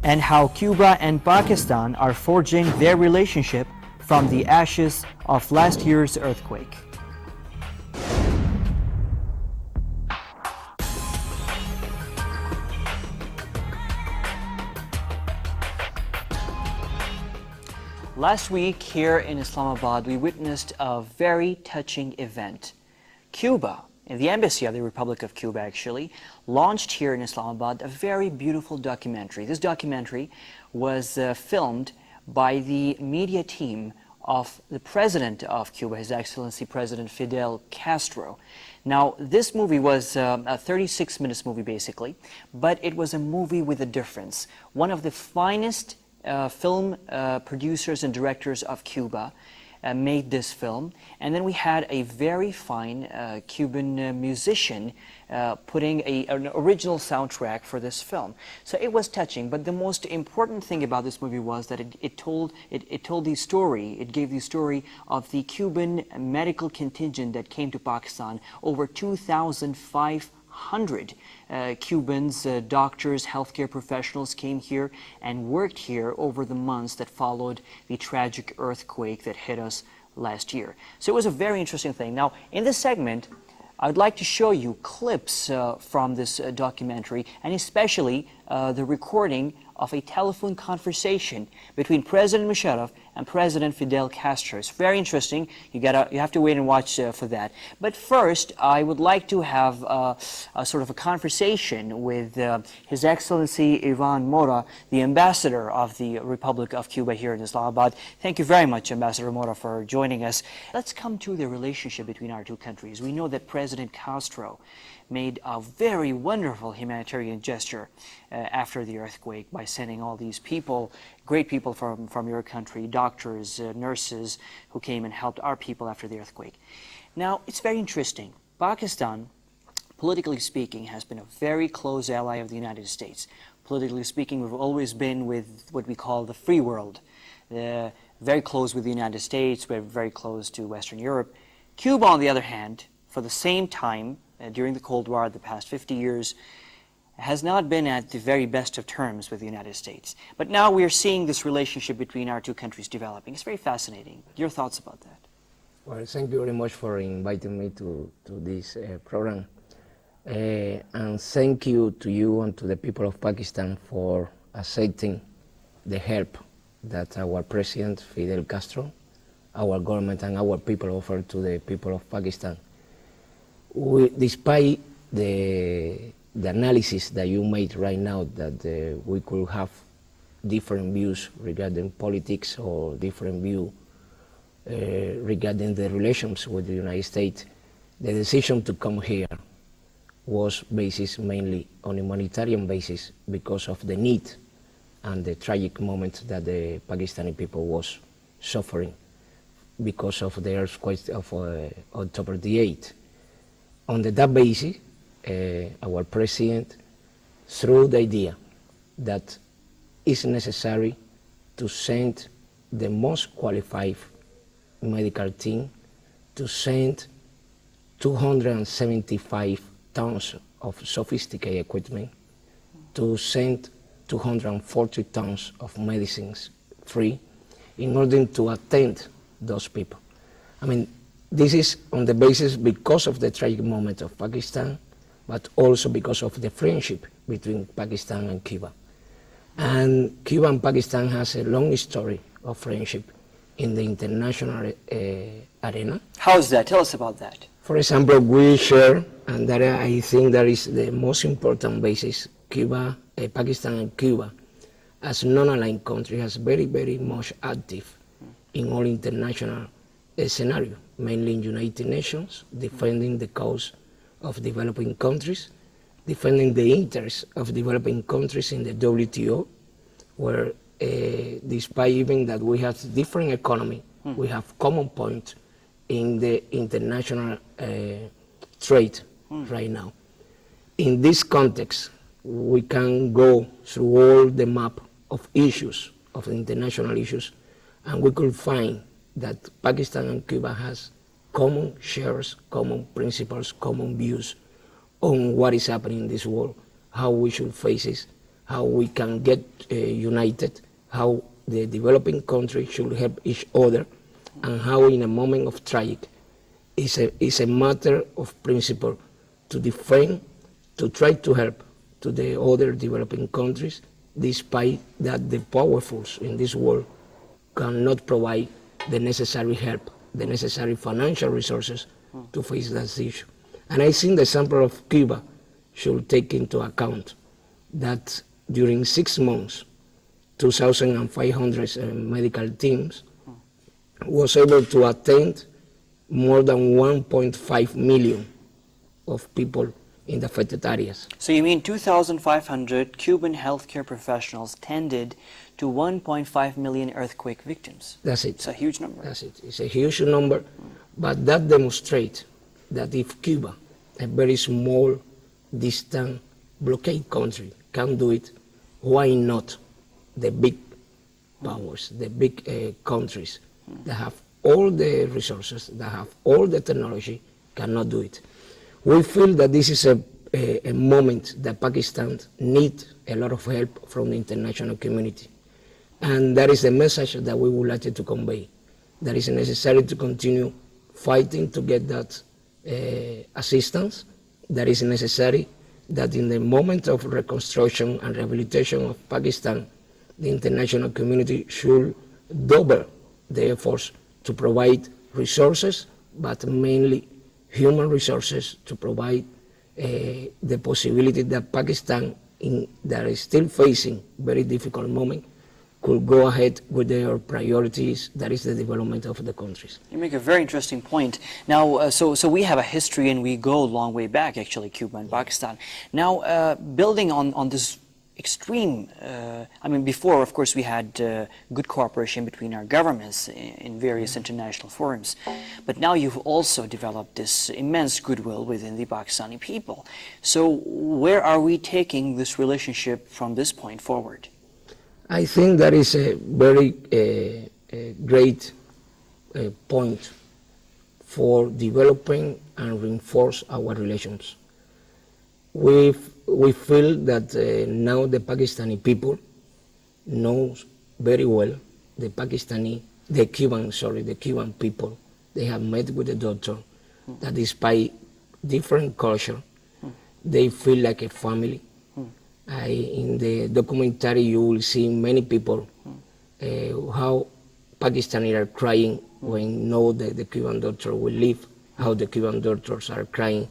and how Cuba and Pakistan are forging their relationship from the ashes of last year's earthquake. Last week here in Islamabad, we witnessed a very touching event. Cuba, and the Embassy of the Republic of Cuba actually, launched here in Islamabad a very beautiful documentary. This documentary was filmed by the media team of the President of Cuba, His Excellency President Fidel Castro. Now, this movie was a 36-minute movie basically, but it was a movie with a difference. One of the finest film producers and directors of Cuba made this film, and then we had a very fine Cuban musician putting an original soundtrack for this film. So it was touching, but the most important thing about this movie was that it told the story, it gave the story of the Cuban medical contingent that came to Pakistan. Over 2,500 Cubans, doctors, healthcare professionals came here and worked here over the months that followed the tragic earthquake that hit us last year. So it was a very interesting thing. Now, in this segment, I'd like to show you clips from this documentary, and especially the recording of a telephone conversation between President Musharraf and President Fidel Castro. It's very interesting. You have to wait and watch for that. But first, I would like to have a sort of a conversation with His Excellency Ivan Mora, the Ambassador of the Republic of Cuba here in Islamabad. Thank you very much, Ambassador Mora, for joining us. Let's come to the relationship between our two countries. We know that President Castro made a very wonderful humanitarian gesture after the earthquake by sending all these people, great people from your country, doctors, nurses, who came and helped our people after the earthquake. Now, it's very interesting. Pakistan, politically speaking, has been a very close ally of the United States. Politically speaking, we've always been with what we call the free world. Very close with the United States, we're very close to Western Europe. Cuba, on the other hand, for the same time, during the Cold War, the past 50 years, has not been at the very best of terms with the United States. But now we are seeing this relationship between our two countries developing. It's very fascinating. Your thoughts about that? Well, thank you very much for inviting me to this program. And thank you to you and to the people of Pakistan for accepting the help that our President Fidel Castro, our government and our people offered to the people of Pakistan. Despite the analysis that you made right now, that we could have different views regarding politics or different view regarding the relations with the United States, the decision to come here was based mainly on a humanitarian basis because of the need and the tragic moment that the Pakistani people was suffering because of the earthquake of October the 8th. On that basis, our president threw the idea that it's necessary to send the most qualified medical team, to send 275 tons of sophisticated equipment, to send 240 tons of medicines free in order to attend those people. I mean, this is on the basis because of the tragic moment of Pakistan, but also because of the friendship between Pakistan and Cuba. And Cuba and Pakistan has a long history of friendship in the international arena. How is that? Tell us about that. For example, we share, and that I think that is the most important basis, Pakistan and Cuba, as non-aligned country, has very, very much active in all international scenario, mainly in United Nations, defending the cause of developing countries, defending the interests of developing countries in the WTO, where despite even that we have different economy, we have common point in the international trade right now. In this context, we can go through all the map of issues, of international issues, and we could find that Pakistan and Cuba has common shares, common principles, common views on what is happening in this world, how we should face it, how we can get united, how the developing countries should help each other, and how in a moment of tragedy it's a matter of principle to defend, to try to help to the other developing countries, despite that the powerfuls in this world cannot provide the necessary help, the necessary financial resources to face that issue. And I think the example of Cuba should take into account that during 6 months, 2,500 medical teams was able to attend more than 1.5 million of people in the affected areas. So you mean 2,500 Cuban healthcare professionals tended to 1.5 million earthquake victims? That's it. It's a huge number. That's it. It's a huge number, but that demonstrates that if Cuba, a very small, distant, blockade country, can do it, why not the big powers, the big countries that have all the resources, that have all the technology, cannot do it? We feel that this is a moment that Pakistan needs a lot of help from the international community. And that is the message that we would like to convey. That is necessary to continue fighting to get that assistance. That is necessary that in the moment of reconstruction and rehabilitation of Pakistan, the international community should double the efforts to provide resources, but mainly human resources to provide the possibility that Pakistan, that is still facing very difficult moment, could go ahead with their priorities, that is the development of the countries. You make a very interesting point. Now, so we have a history and we go a long way back, actually, Cuba and Pakistan. Now, building on this extreme, I mean, before, of course, we had good cooperation between our governments in various international forums. But now you've also developed this immense goodwill within the Pakistani people. So where are we taking this relationship from this point forward? I think that is a very great point for developing and reinforce our relations. We feel that now the Pakistani people knows very well the Cuban people. They have met with the doctor that despite different culture, they feel like a family. In the documentary, you will see many people how Pakistani are crying when know that the Cuban doctor will leave, how the Cuban doctors are crying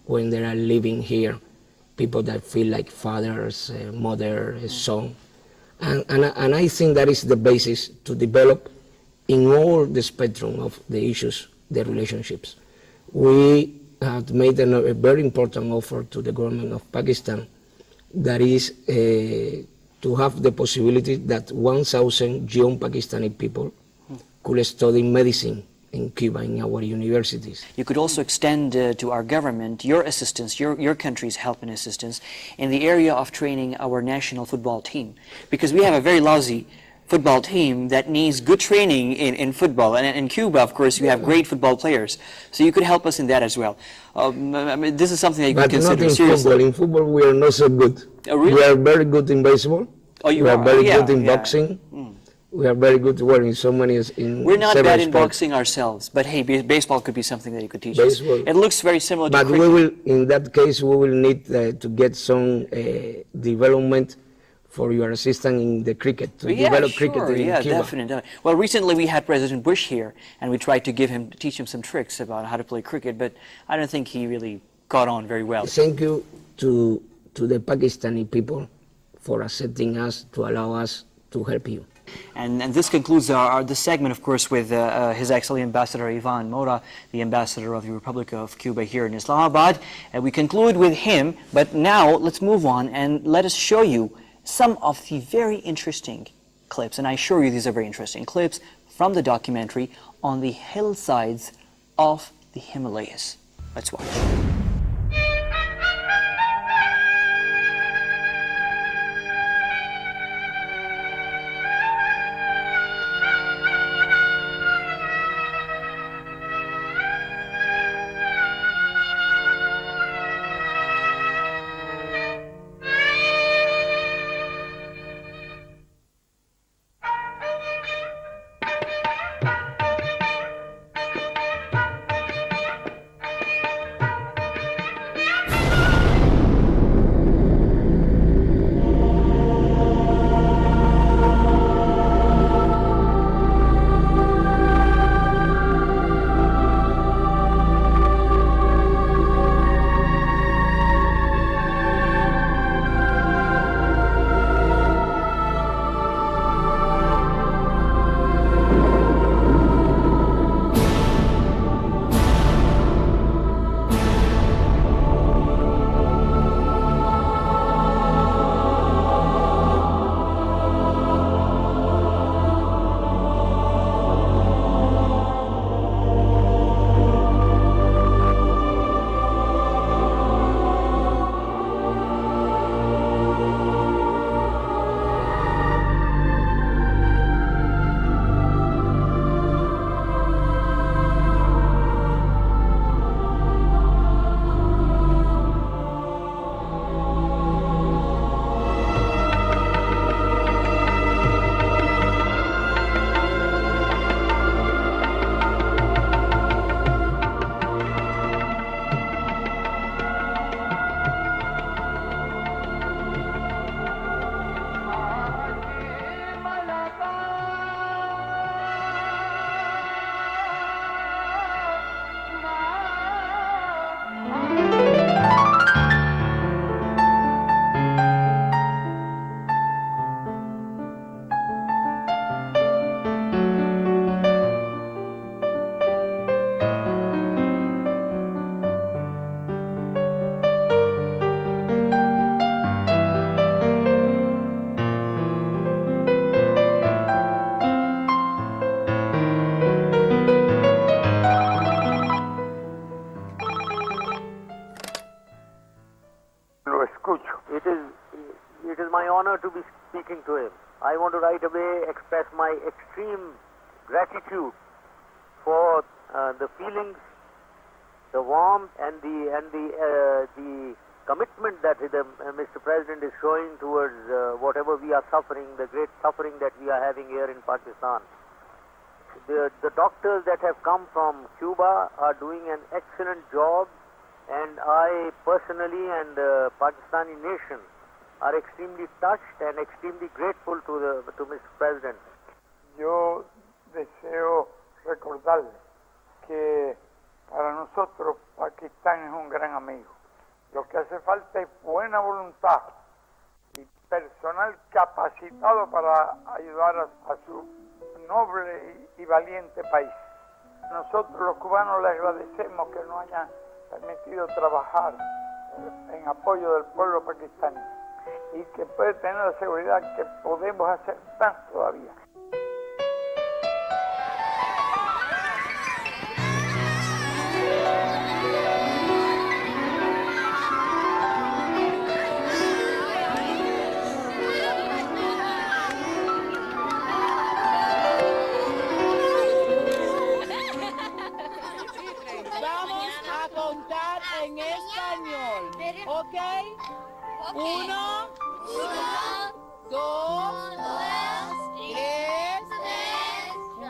when they are living here, people that feel like fathers, mother, son. And I think that is the basis to develop in all the spectrum of the issues, the relationships. We have made a very important offer to the government of Pakistan, that is to have the possibility that 1,000 young Pakistani people could study medicine in Cuba, in our universities. You could also extend to our government your assistance, your country's help and assistance in the area of training our national football team. Because we have a very lousy football team that needs good training in football. And in Cuba, of course, you have great football players. So you could help us in that as well. I mean, this is something that you could consider seriously. Football. In football, we are not so good. Oh, really? We are very good in baseball. Oh, you we are very yeah, good in yeah. boxing. We are very good in so many. We're not bad in sports. boxing ourselves, but hey, baseball could be something that you could teach Baseball. us. It looks very similar to But cricket. we will, in that case, we will need to get some development for your assistant in the cricket, to develop cricket in Cuba. Definitely. Well, recently we had President Bush here, and we tried to teach him some tricks about how to play cricket, but I don't think he really caught on very well. Thank you to the Pakistani people for accepting us, to allow us to help you. And this concludes this segment, of course, with His Excellency Ambassador Ivan Mora, the Ambassador of the Republic of Cuba here in Islamabad. And we conclude with him, but now let's move on and let us show you some of the very interesting clips, and I assure you these are very interesting clips from the documentary on the hillsides of the Himalayas. Let's watch. It is my honor to be speaking to him. I want to right away express my extreme gratitude for the feelings, the warmth, and the commitment that Mr. President is showing towards whatever we are suffering, the great suffering that we are having here in Pakistan. The doctors that have come from Cuba are doing an excellent job, and I personally and the Pakistani nation are extremely touched and extremely grateful to Mr. President. Yo deseo recordarle que para nosotros Pakistán es un gran amigo. Lo que hace falta es buena voluntad y personal capacitado para ayudar a su noble y valiente país. Nosotros los cubanos le agradecemos que nos hayan permitido trabajar en apoyo del pueblo pakistaní y que puede tener la seguridad que podemos hacer más todavía. ¿Ok? 1, 2, 3, 4.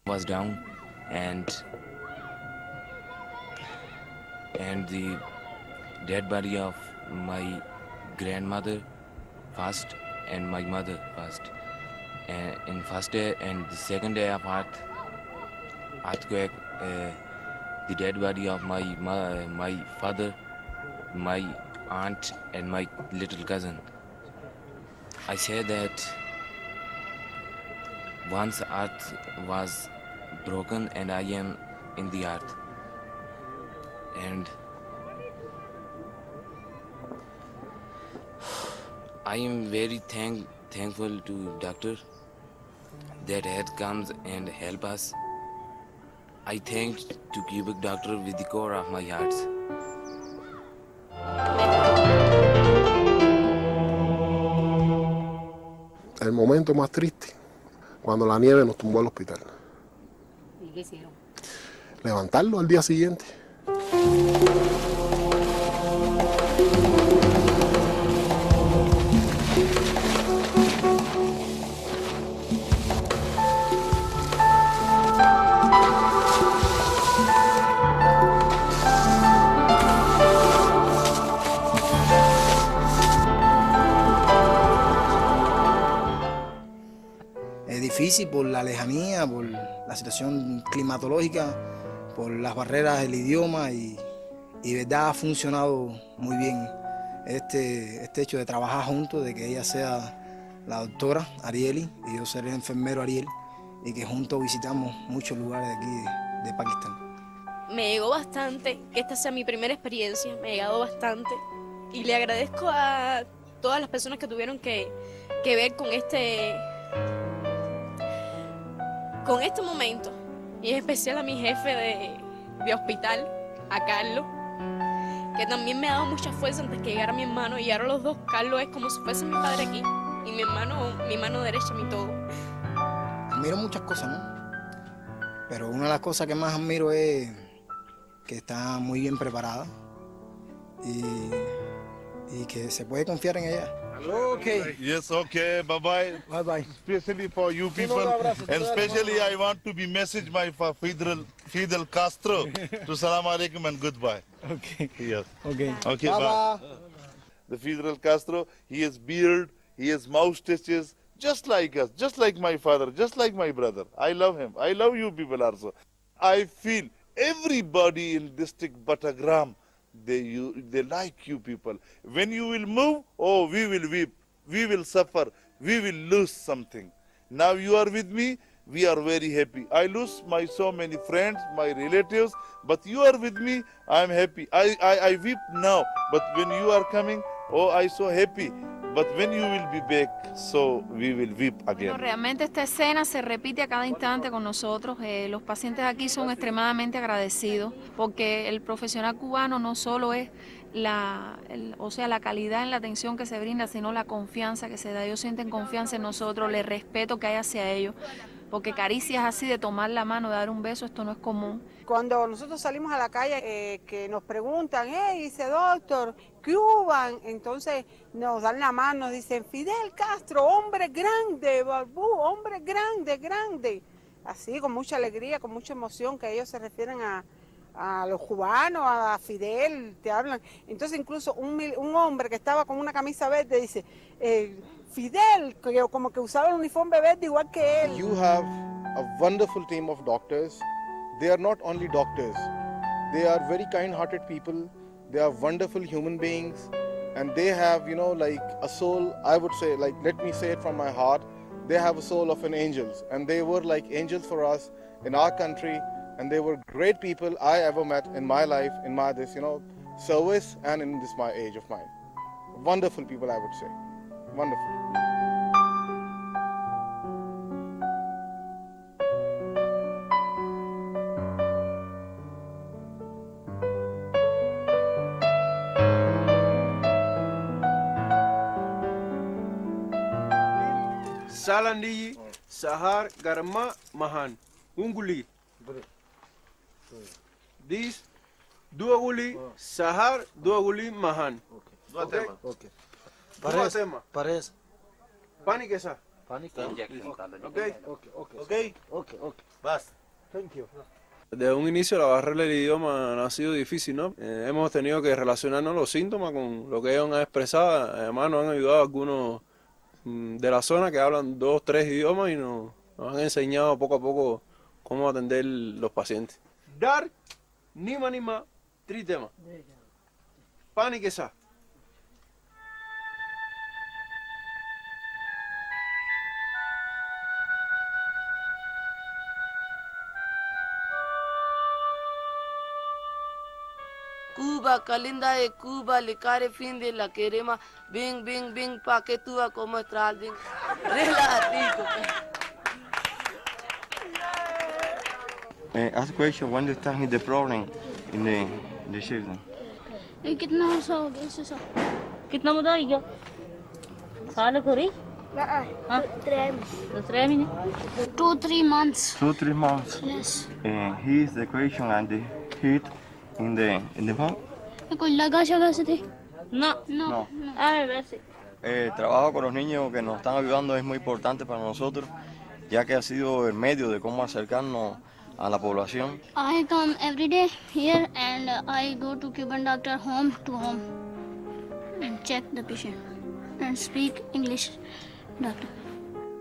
Was down and the dead body of my grandmother first and my mother first, and in first day and the second day of earthquake, the dead body of my father, my aunt, and my little cousin. I say that once earth was broken and I am in the earth, and I am very thankful to doctor that had comes and help us. I thank to Cuban doctor with the core of my heart. El momento más triste, cuando la nieve nos tumbó al hospital. ¿Y qué hicieron? Levantarlo al día siguiente. Difícil por la lejanía, por la situación climatológica, por las barreras del idioma y de verdad ha funcionado muy bien este hecho de trabajar juntos, de que ella sea la doctora Arieli y yo seré el enfermero Ariel y que juntos visitamos muchos lugares de aquí de Pakistán. Me llegó bastante que esta sea mi primera experiencia, me ha llegado bastante y le agradezco a todas las personas que tuvieron que ver con este momento, y en especial a mi jefe de hospital, a Carlos, que también me ha dado mucha fuerza antes que llegara mi hermano, y ahora los dos. Carlos es como si fuese mi padre aquí, y mi hermano, mi mano derecha, mi todo. Admiro muchas cosas, ¿no? Pero una de las cosas que más admiro es que está muy bien preparada y que se puede confiar en ella. Okay. Yes, okay. Bye-bye. Bye-bye. Especially for you people. And especially I want to be message my Fidel Castro to salam alaikum and goodbye. Okay. Yes. Okay. Okay, Bye-bye. bye. The Fidel Castro, he has beard, he has moustaches, just like us, just like my father, just like my brother. I love him. I love you people also. I feel everybody in district Batagram, they like you people. When you will move, oh, we will weep, we will suffer, we will lose something. Now you are with me, we are very happy. I lose my so many friends, my relatives, but you are with me, I am happy. I weep now, but when you are coming, oh, I so happy. but when you will be back, so we will weep again. Bueno, realmente esta escena se repite a cada instante con nosotros. Los pacientes aquí son extremadamente agradecidos porque el profesional cubano no solo es la calidad en la atención que se brinda, sino la confianza que se da. Ellos sienten confianza en nosotros, el respeto que hay hacia ellos, porque caricias así de tomar la mano, de dar un beso, esto no es común. Cuando nosotros salimos a la calle, que nos preguntan, dice doctor, Cuban, entonces nos dan la mano, nos dicen, Fidel Castro, hombre grande, Barbú, hombre grande, grande. Así, con mucha alegría, con mucha emoción, que ellos se refieren a los cubanos, a Fidel, te hablan. Entonces incluso un hombre que estaba con una camisa verde dice, Fidel, como que usaba el uniforme verde igual que él. You have a wonderful team of doctors. They are not only doctors, they are very kind-hearted people, they are wonderful human beings, and they have, like a soul, I would say, like, let me say it from my heart, they have a soul of an angels, and they were like angels for us in our country, and they were great people I ever met in my life, in my service, and in my age of mine. Wonderful people, I would say, wonderful. Salandi, Sahar, Garma, Mahan, Unguli. This, Duaguli, Sahar, Duaguli, Mahan. Okay. Okay. Pares. Pani que sa. Pani que. Okay. Okay. Okay. Vas. Thank you. Desde un inicio la barrera del idioma ha sido difícil, ¿no? Hemos tenido que relacionarnos los síntomas con lo que ellos han expresado. Además nos han ayudado algunos de la zona que hablan 2 o 3 idiomas y nos han enseñado poco a poco cómo atender los pacientes. Dar, nima, tritema. Pani que sa. Cuba, calinda de Cuba, le care fin de la querema, bing, pa' que tú vas como estralding. Relatico. Ask question, when you start with the problem in the children? कितना वर्ष हो गया इसे सब कितना मुद्दा है क्या साल को रही हाँ 3 महीने 2-3 months 2-3 months yes he is the question and the heat in the home कोई लगा शगा से थे no वैसे trabajo con los niños que nos están ayudando es muy importante para nosotros ya que ha sido el medio de cómo acercarnos a la población. I come every day here and I go to Cuban doctor home to home and check the patient and speak English doctor.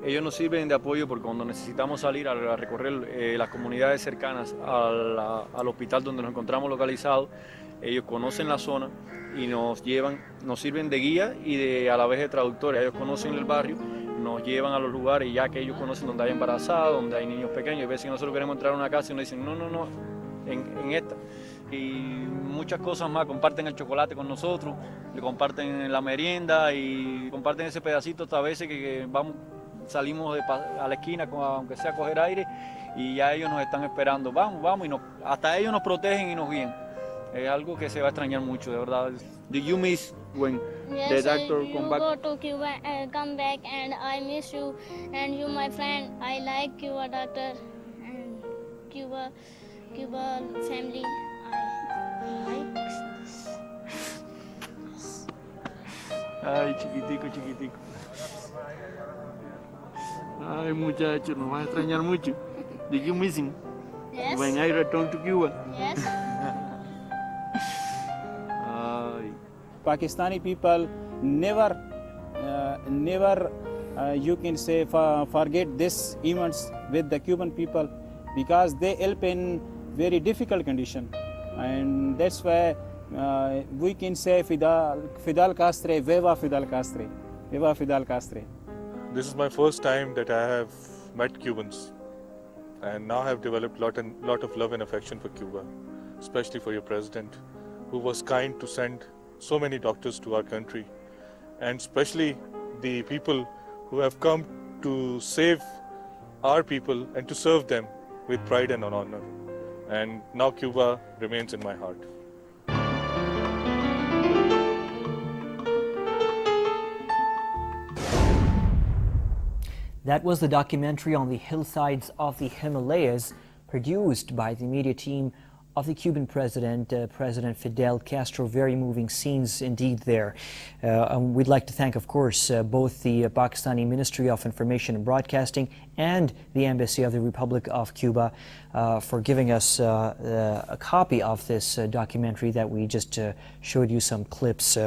Ellos nos sirven de apoyo porque cuando necesitamos salir a recorrer las comunidades cercanas al hospital donde nos encontramos localizados, ellos conocen la zona y nos sirven de guía y a la vez de traductores. Ellos conocen el barrio, nos llevan a los lugares ya que ellos conocen donde hay embarazadas, donde hay niños pequeños. Y a veces nosotros queremos entrar a una casa y nos dicen no, en esta. Y muchas cosas más, comparten el chocolate con nosotros, le comparten la merienda y comparten ese pedacito hasta a veces que salimos a la esquina, aunque sea a coger aire, y ya ellos nos están esperando. Vamos, y hasta ellos nos protegen y nos guían. Es algo que se va a extrañar mucho, de verdad. Do you miss when the doctor come back? Go to Cuba and come back, and I miss you, and you, my friend. I like Cuba doctor and Cuba family. I like this. Ay, chiquitico. Ay, muchacho, nos va a extrañar mucho. Do you miss him? Yes. When I return to Cuba? Yes. Pakistani people never you can say forget this events with the Cuban people because they help in very difficult condition, and that's why we can say Fidel Castro, Viva Fidel Castro, Viva Fidel Castro. This is my first time that I have met Cubans, and now I have developed lot of love and affection for Cuba, especially for your president, who was kind to send so many doctors to our country, and especially the people who have come to save our people and to serve them with pride and honor. And now Cuba remains in my heart. That was the documentary on the hillsides of the Himalayas, produced by the media team of the Cuban president, President Fidel Castro. Very moving scenes indeed there. And we'd like to thank, of course, both the Pakistani Ministry of Information and Broadcasting and the Embassy of the Republic of Cuba for giving us a copy of this documentary that we just showed you some clips.